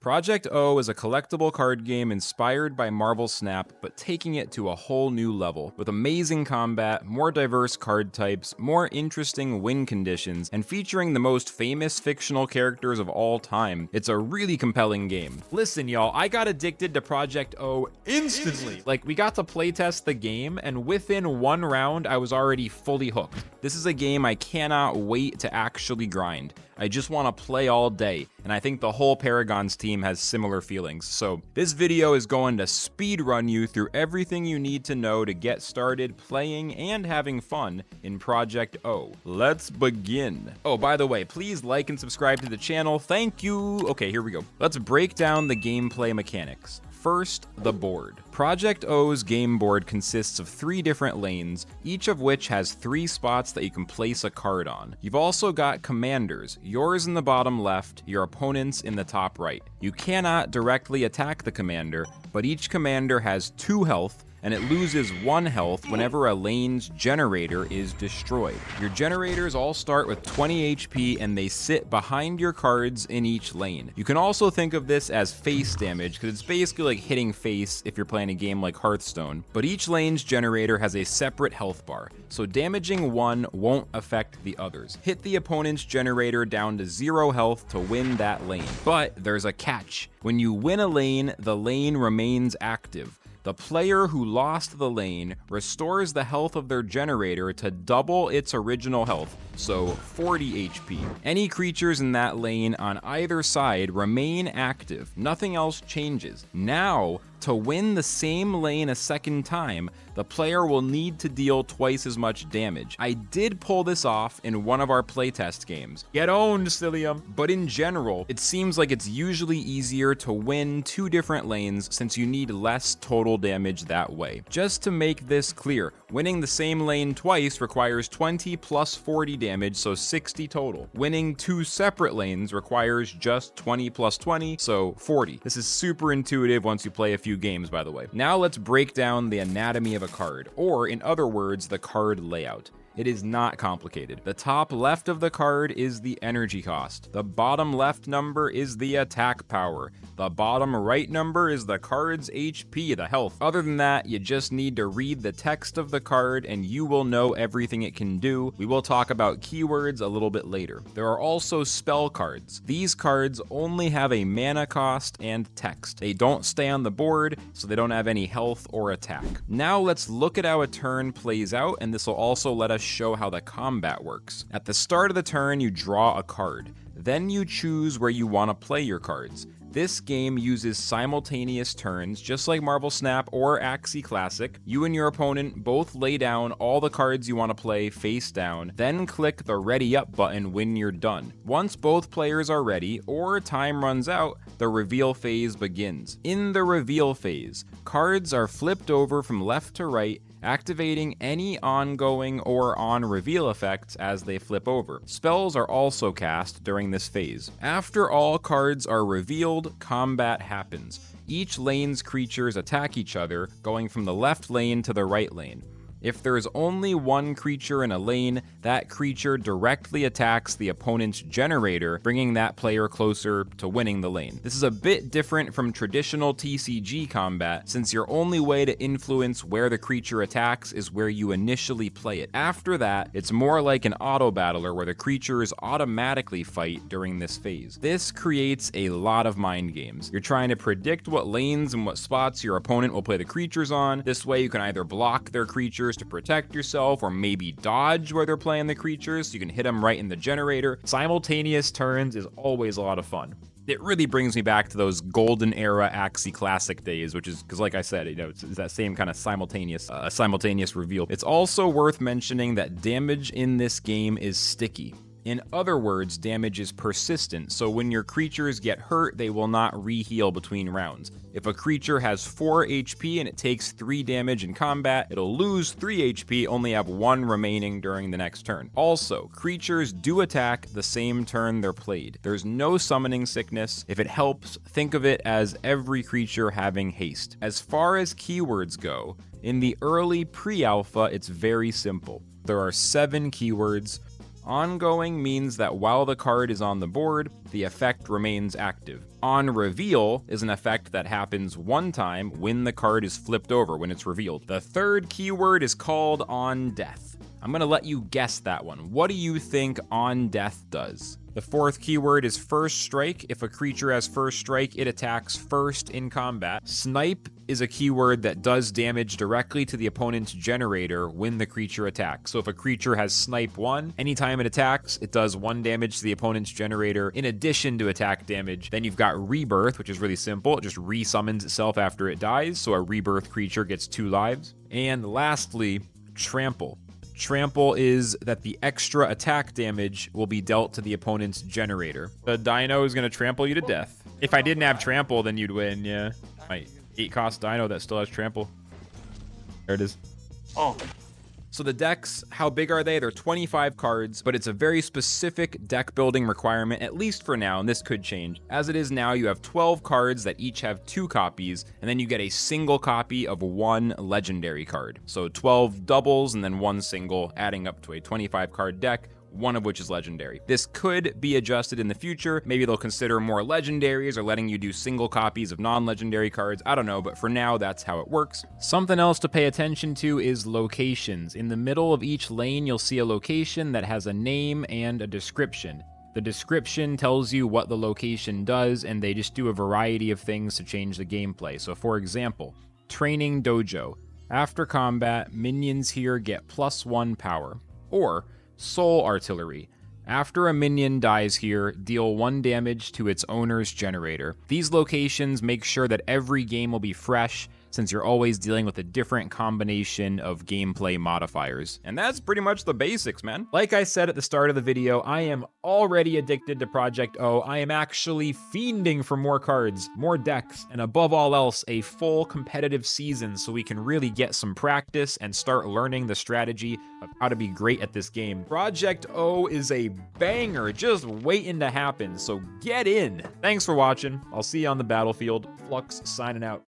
Project O is a collectible card game inspired by Marvel Snap, but taking it to a whole new level, with amazing combat, more diverse card types, more interesting win conditions, and featuring the most famous fictional characters of all time. It's a really compelling game. Listen, y'all, I got addicted to Project O instantly. Like, we got to playtest the game, and within one round, I was already fully hooked. This is a game I cannot wait to actually grind. I just want to play all day, and I think the whole Paragons team has similar feelings. So this video is going to speed run you through everything you need to know to get started playing and having fun in Project O. Let's begin. Oh, by the way, please like and subscribe to the channel. Thank you. Okay, here we go. Let's break down the gameplay mechanics. First, the board. Project O's game board consists of 3 different lanes, each of which has 3 spots that you can place a card on. You've also got commanders, yours in the bottom left, your opponent's in the top right. You cannot directly attack the commander, but each commander has 2 health, and it loses 1 health whenever a lane's generator is destroyed. Your generators all start with 20 HP and they sit behind your cards in each lane. You can also think of this as face damage, because it's basically like hitting face if you're playing a game like Hearthstone, but each lane's generator has a separate health bar, so damaging one won't affect the others. Hit the opponent's generator down to 0 health to win that lane. But there's a catch. When you win a lane, the lane remains active. The player who lost the lane restores the health of their generator to double its original health, so 40 HP. Any creatures in that lane on either side remain active. Nothing else changes. Now, to win the same lane a second time, the player will need to deal twice as much damage. I did pull this off in one of our playtest games. Get owned, Cilium! But in general, it seems like it's usually easier to win 2 different lanes since you need less total damage that way. Just to make this clear, winning the same lane twice requires 20 plus 40 damage, so 60 total. Winning 2 separate lanes requires just 20 plus 20, so 40. This is super intuitive once you play a few games, by the way. Now let's break down the anatomy of a card, or in other words, the card layout. It is not complicated. The top left of the card is the energy cost. The bottom left number is the attack power. The bottom right number is the card's HP, the health. Other than that, you just need to read the text of the card and you will know everything it can do. We will talk about keywords a little bit later. There are also spell cards. These cards only have a mana cost and text. They don't stay on the board, so they don't have any health or attack. Now let's look at how a turn plays out, and this will also let us show how the combat works. At the start of the turn, you draw a card. Then you choose where you want to play your cards. This game uses simultaneous turns, just like Marvel Snap or Axie Classic. You and your opponent both lay down all the cards you want to play face down, then click the Ready Up button when you're done. Once both players are ready, or time runs out, the reveal phase begins. In the reveal phase, cards are flipped over from left to right, activating any ongoing or on-reveal effects as they flip over. Spells are also cast during this phase. After all cards are revealed, combat happens. Each lane's creatures attack each other, going from the left lane to the right lane. If there is only one creature in a lane, that creature directly attacks the opponent's generator, bringing that player closer to winning the lane. This is a bit different from traditional TCG combat, since your only way to influence where the creature attacks is where you initially play it. After that, it's more like an auto battler where the creatures automatically fight during this phase. This creates a lot of mind games. You're trying to predict what lanes and what spots your opponent will play the creatures on. This way you can either block their creatures to protect yourself, or maybe dodge where they're playing the creatures so you can hit them right in the generator. Simultaneous turns is always a lot of fun. It really brings me back to those golden era Axie Classic days, which is because, like I said, it's that same kind of simultaneous reveal. It's also worth mentioning that damage in this game is sticky. In other words, damage is persistent, so when your creatures get hurt, they will not re-heal between rounds. If a creature has 4 HP and it takes 3 damage in combat, it'll lose 3 HP, only have 1 remaining during the next turn. Also, creatures do attack the same turn they're played. There's no summoning sickness. If it helps, think of it as every creature having haste. As far as keywords go, in the early pre-alpha, it's very simple. There are 7 keywords. Ongoing means that while the card is on the board, the effect remains active. On reveal is an effect that happens one time when the card is flipped over, when it's revealed. The third keyword is called on death. I'm gonna let you guess that one. What do you think on death does? The fourth keyword is first strike. If a creature has first strike, it attacks first in combat. Snipe is a keyword that does damage directly to the opponent's generator when the creature attacks. So if a creature has snipe 1, anytime it attacks, it does 1 damage to the opponent's generator in addition to attack damage. Then you've got rebirth, which is really simple. It just resummons itself after it dies, so a rebirth creature gets 2 lives. And lastly, trample. Trample is that the extra attack damage will be dealt to the opponent's generator. The dino is going to trample you to death. If I didn't have trample, then you'd win, yeah. My 8-cost dino that still has trample. There it is. Oh. So the decks, how big are they? They're 25 cards, but it's a very specific deck building requirement, at least for now, and this could change. As it is now, you have 12 cards that each have 2 copies, and then you get a single copy of 1 legendary card. So 12 doubles and then 1 single, adding up to a 25 card deck, one of which is legendary. This could be adjusted in the future. Maybe they'll consider more legendaries or letting you do single copies of non-legendary cards. I don't know, but for now, that's how it works. Something else to pay attention to is locations. In the middle of each lane, you'll see a location that has a name and a description. The description tells you what the location does, and they just do a variety of things to change the gameplay. So for example, Training Dojo. After combat, minions here get +1 power. Or Soul Artillery. After a minion dies here, deal 1 damage to its owner's generator. These locations make sure that every game will be fresh, since you're always dealing with a different combination of gameplay modifiers. And that's pretty much the basics, man. Like I said at the start of the video, I am already addicted to Project O. I am actually fiending for more cards, more decks, and above all else, a full competitive season so we can really get some practice and start learning the strategy of how to be great at this game. Project O is a banger just waiting to happen, so get in. Thanks for watching. I'll see you on the battlefield. Flux signing out.